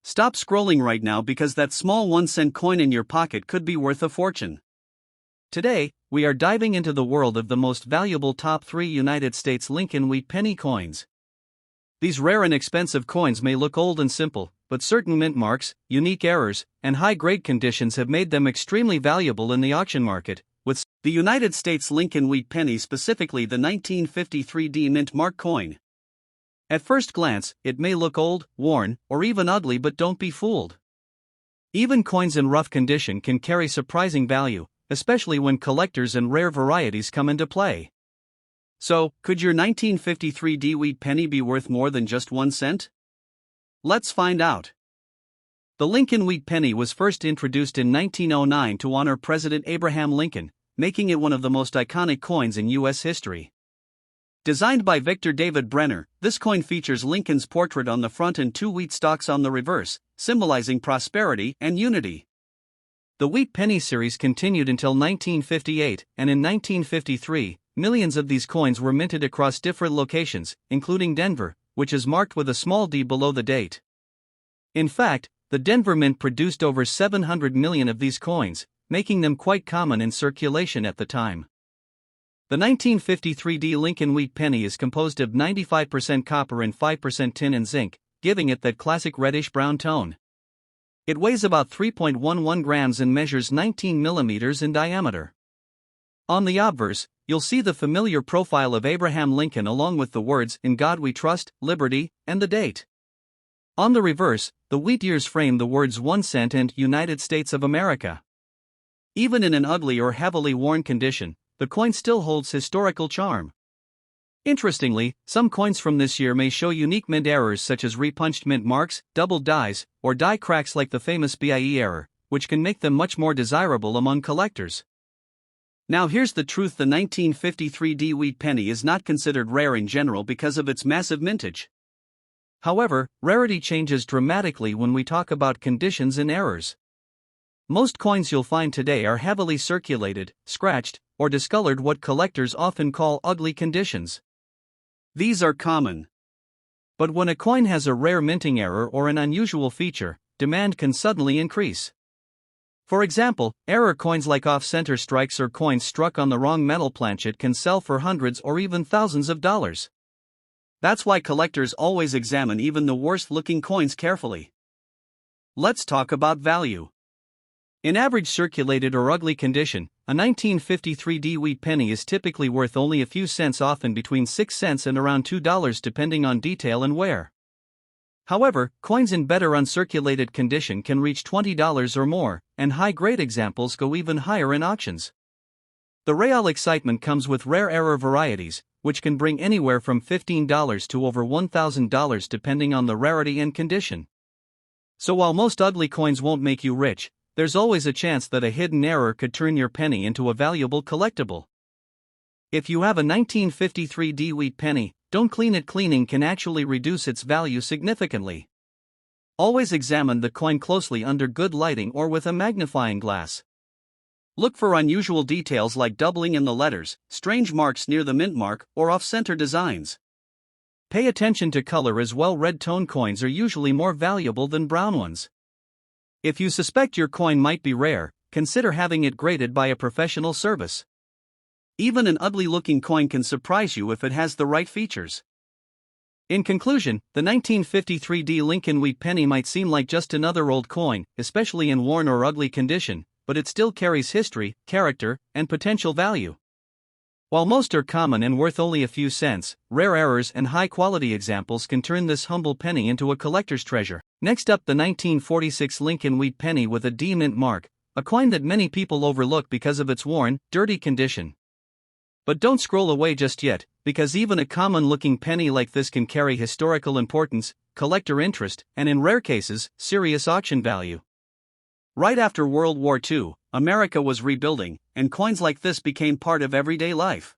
Stop scrolling right now because that small 1-cent coin in your pocket could be worth a fortune. Today, we are diving into the world of the most valuable top 3 United States Lincoln Wheat Penny coins. These rare and expensive coins may look old and simple, but certain mint marks, unique errors, and high-grade conditions have made them extremely valuable in the auction market, with the United States Lincoln Wheat Penny, specifically the 1953D mint mark coin. At first glance, it may look old, worn, or even ugly, but don't be fooled. Even coins in rough condition can carry surprising value, especially when collectors and rare varieties come into play. So, could your 1953D wheat penny be worth more than just 1 cent? Let's find out. The Lincoln Wheat Penny was first introduced in 1909 to honor President Abraham Lincoln, making it one of the most iconic coins in U.S. history. Designed by Victor David Brenner, this coin features Lincoln's portrait on the front and 2 wheat stalks on the reverse, symbolizing prosperity and unity. The Wheat Penny series continued until 1958, and in 1953, millions of these coins were minted across different locations, including Denver, which is marked with a small d below the date. In fact, the Denver Mint produced over 700 million of these coins, making them quite common in circulation at the time. The 1953D Lincoln Wheat Penny is composed of 95% copper and 5% tin and zinc, giving it that classic reddish-brown tone. It weighs about 3.11 grams and measures 19 millimeters in diameter. On the obverse, you'll see the familiar profile of Abraham Lincoln along with the words "In God We Trust, Liberty," and the date. On the reverse, the wheat ears frame the words 1 cent and United States of America. Even in an ugly or heavily worn condition, the coin still holds historical charm. Interestingly, some coins from this year may show unique mint errors such as repunched mint marks, doubled dies, or die cracks like the famous BIE error, which can make them much more desirable among collectors. Now here's the truth: the 1953D wheat penny is not considered rare in general because of its massive mintage. However, rarity changes dramatically when we talk about conditions and errors. Most coins you'll find today are heavily circulated, scratched, or discolored, what collectors often call ugly conditions. These are common. But when a coin has a rare minting error or an unusual feature, demand can suddenly increase. For example, error coins like off-center strikes or coins struck on the wrong metal planchet can sell for hundreds or even thousands of dollars. That's why collectors always examine even the worst-looking coins carefully. Let's talk about value. In average circulated or ugly condition, a 1953D wheat penny is typically worth only a few cents, often between 6 cents and around $2 depending on detail and wear. However, coins in better uncirculated condition can reach $20 or more, and high-grade examples go even higher in auctions. The real excitement comes with rare error varieties, which can bring anywhere from $15 to over $1,000 depending on the rarity and condition. So while most ugly coins won't make you rich, there's always a chance that a hidden error could turn your penny into a valuable collectible. If you have a 1953D wheat penny, don't clean it. Cleaning can actually reduce its value significantly. Always examine the coin closely under good lighting or with a magnifying glass. Look for unusual details like doubling in the letters, strange marks near the mint mark, or off-center designs. Pay attention to color as well. Red tone coins are usually more valuable than brown ones. If you suspect your coin might be rare, consider having it graded by a professional service. Even an ugly-looking coin can surprise you if it has the right features. In conclusion, the 1953D Lincoln Wheat Penny might seem like just another old coin, especially in worn or ugly condition, but it still carries history, character, and potential value. While most are common and worth only a few cents, rare errors and high-quality examples can turn this humble penny into a collector's treasure. Next up, the 1946 Lincoln Wheat Penny with a D mint mark, a coin that many people overlook because of its worn, dirty condition. But don't scroll away just yet, because even a common-looking penny like this can carry historical importance, collector interest, and in rare cases, serious auction value. Right after World War II, America was rebuilding, and coins like this became part of everyday life.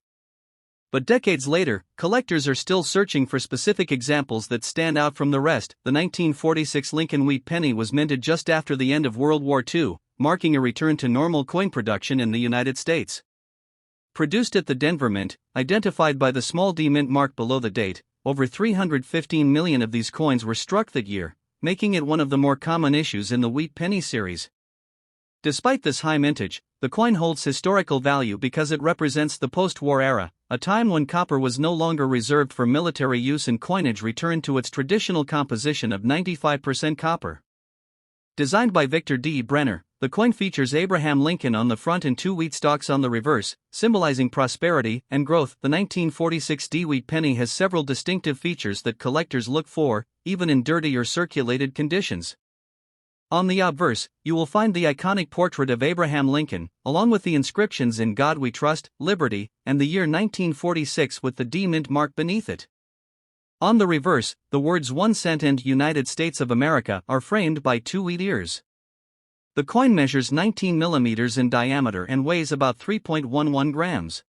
But decades later, collectors are still searching for specific examples that stand out from the rest. The 1946 Lincoln Wheat Penny was minted just after the end of World War II, marking a return to normal coin production in the United States. Produced at the Denver Mint, identified by the small d mint mark below the date, over 315 million of these coins were struck that year, making it one of the more common issues in the Wheat Penny series. Despite this high mintage, the coin holds historical value because it represents the post-war era, a time when copper was no longer reserved for military use and coinage returned to its traditional composition of 95% copper. Designed by Victor D. Brenner, the coin features Abraham Lincoln on the front and two wheat stalks on the reverse, symbolizing prosperity and growth. The 1946 D Wheat Penny has several distinctive features that collectors look for, even in dirty or circulated conditions. On the obverse, you will find the iconic portrait of Abraham Lincoln, along with the inscriptions "In God We Trust," "Liberty," and the year 1946 with the D Mint mark beneath it. On the reverse, the words 1 cent and United States of America are framed by two wheat ears. The coin measures 19 millimeters in diameter and weighs about 3.11 grams.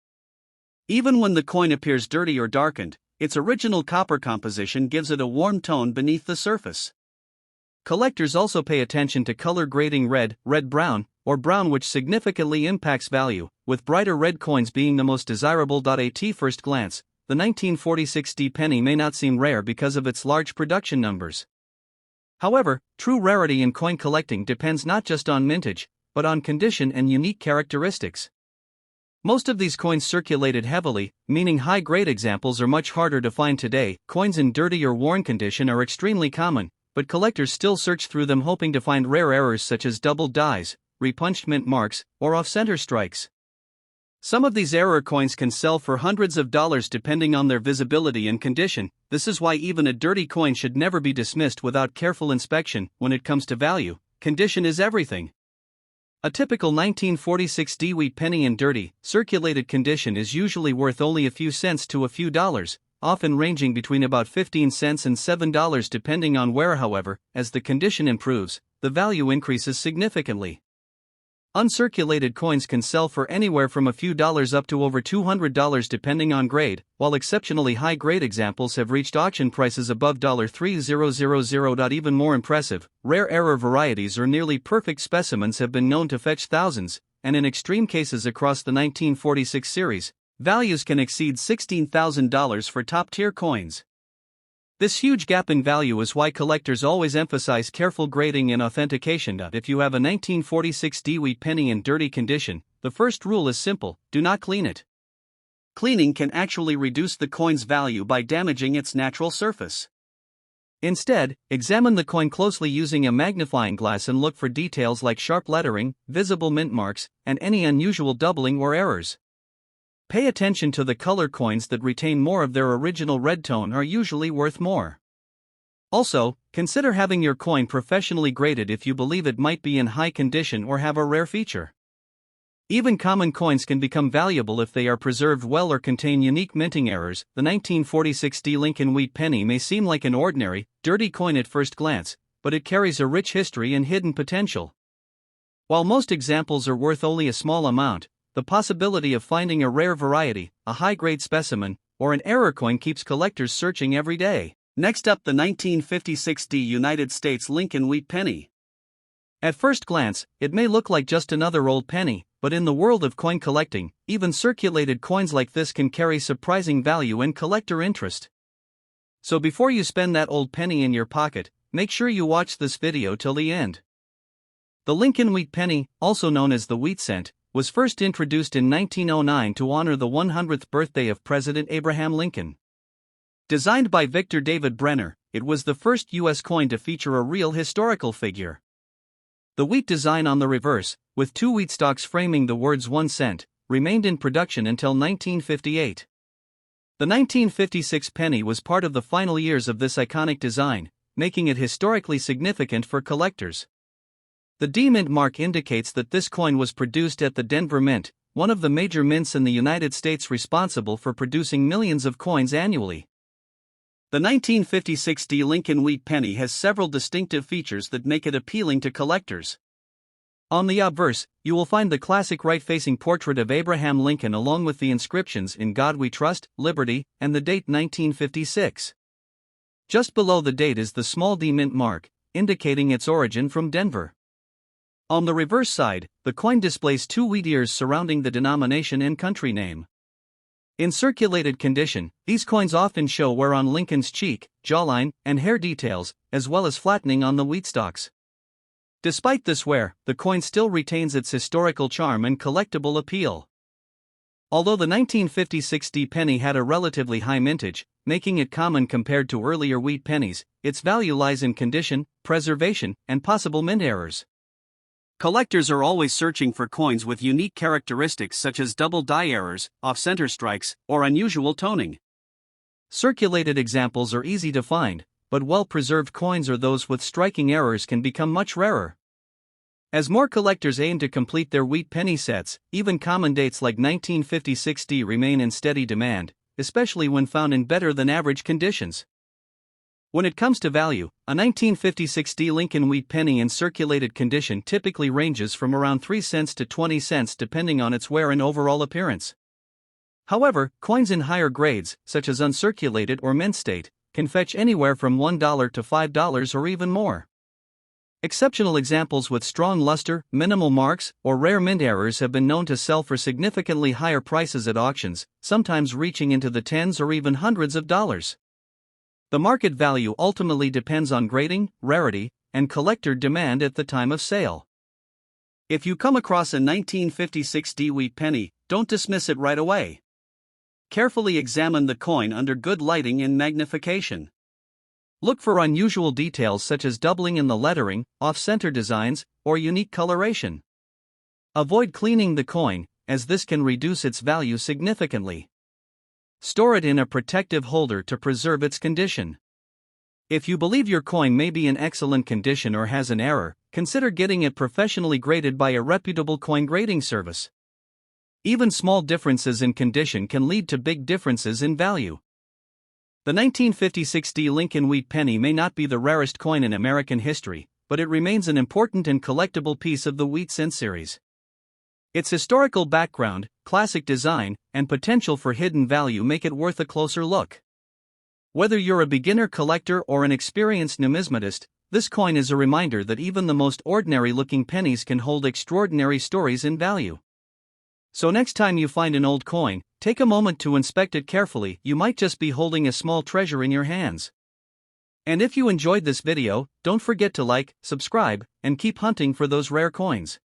Even when the coin appears dirty or darkened, its original copper composition gives it a warm tone beneath the surface. Collectors also pay attention to color grading: red-brown, or brown, which significantly impacts value, with brighter red coins being the most desirable. At first glance, the 1946 D penny may not seem rare because of its large production numbers. However, true rarity in coin collecting depends not just on mintage, but on condition and unique characteristics. Most of these coins circulated heavily, meaning high-grade examples are much harder to find today. Coins in dirty or worn condition are extremely common, but collectors still search through them hoping to find rare errors such as doubled dies, repunched mint marks, or off-center strikes. Some of these error coins can sell for hundreds of dollars depending on their visibility and condition. This is why even a dirty coin should never be dismissed without careful inspection. When it comes to value, condition is everything. A typical 1946 D Wheat Penny in dirty, circulated condition is usually worth only a few cents to a few dollars, often ranging between about 15 cents and $7 depending on wear. However, as the condition improves, the value increases significantly. Uncirculated coins can sell for anywhere from a few dollars up to over $200 depending on grade, while exceptionally high-grade examples have reached auction prices above $3,000. Even more impressive, rare error varieties or nearly perfect specimens have been known to fetch thousands, and in extreme cases across the 1946 series, values can exceed $16,000 for top-tier coins. This huge gap in value is why collectors always emphasize careful grading and authentication. If you have a 1946 D Wheat Penny in dirty condition, the first rule is simple: do not clean it. Cleaning can actually reduce the coin's value by damaging its natural surface. Instead, examine the coin closely using a magnifying glass and look for details like sharp lettering, visible mint marks, and any unusual doubling or errors. Pay attention to the color. Coins that retain more of their original red tone are usually worth more. Also, consider having your coin professionally graded if you believe it might be in high condition or have a rare feature. Even common coins can become valuable if they are preserved well or contain unique minting errors. The 1946 D Lincoln Wheat Penny may seem like an ordinary, dirty coin at first glance, but it carries a rich history and hidden potential. While most examples are worth only a small amount, the possibility of finding a rare variety, a high-grade specimen, or an error coin keeps collectors searching every day. Next up, the 1956 D United States Lincoln Wheat Penny. At first glance, it may look like just another old penny, but in the world of coin collecting, even circulated coins like this can carry surprising value and collector interest. So before you spend that old penny in your pocket, make sure you watch this video till the end. The Lincoln Wheat Penny, also known as the wheat cent, was first introduced in 1909 to honor the 100th birthday of President Abraham Lincoln. Designed by Victor David Brenner, it was the first U.S. coin to feature a real historical figure. The wheat design on the reverse, with two wheat stalks framing the words 1 cent, remained in production until 1958. The 1956 penny was part of the final years of this iconic design, making it historically significant for collectors. The D Mint mark indicates that this coin was produced at the Denver Mint, one of the major mints in the United States responsible for producing millions of coins annually. The 1956 D Lincoln Wheat Penny has several distinctive features that make it appealing to collectors. On the obverse, you will find the classic right-facing portrait of Abraham Lincoln along with the inscriptions "In God We Trust," "Liberty," and the date 1956. Just below the date is the small D Mint mark, indicating its origin from Denver. On the reverse side, the coin displays two wheat ears surrounding the denomination and country name. In circulated condition, these coins often show wear on Lincoln's cheek, jawline, and hair details, as well as flattening on the wheat stalks. Despite this wear, the coin still retains its historical charm and collectible appeal. Although the 1956 D penny had a relatively high mintage, making it common compared to earlier wheat pennies, its value lies in condition, preservation, and possible mint errors. Collectors are always searching for coins with unique characteristics such as double die errors, off-center strikes, or unusual toning. Circulated examples are easy to find, but well-preserved coins or those with striking errors can become much rarer. As more collectors aim to complete their wheat penny sets, even common dates like 1956 D remain in steady demand, especially when found in better-than-average conditions. When it comes to value, a 1956 D Lincoln Wheat Penny in circulated condition typically ranges from around 3 cents to 20 cents depending on its wear and overall appearance. However, coins in higher grades, such as uncirculated or mint state, can fetch anywhere from $1 to $5 or even more. Exceptional examples with strong luster, minimal marks, or rare mint errors have been known to sell for significantly higher prices at auctions, sometimes reaching into the tens or even hundreds of dollars. The market value ultimately depends on grading, rarity, and collector demand at the time of sale. If you come across a 1956 D wheat penny, don't dismiss it right away. Carefully examine the coin under good lighting and magnification. Look for unusual details such as doubling in the lettering, off-center designs, or unique coloration. Avoid cleaning the coin, as this can reduce its value significantly. Store it in a protective holder to preserve its condition. If you believe your coin may be in excellent condition or has an error, consider getting it professionally graded by a reputable coin grading service. Even small differences in condition can lead to big differences in value. The 1956 D Lincoln Wheat Penny may not be the rarest coin in American history, but it remains an important and collectible piece of the wheat cent series. Its historical background, classic design, and potential for hidden value make it worth a closer look. Whether you're a beginner collector or an experienced numismatist, this coin is a reminder that even the most ordinary-looking pennies can hold extraordinary stories and value. So next time you find an old coin, take a moment to inspect it carefully. You might just be holding a small treasure in your hands. And if you enjoyed this video, don't forget to like, subscribe, and keep hunting for those rare coins.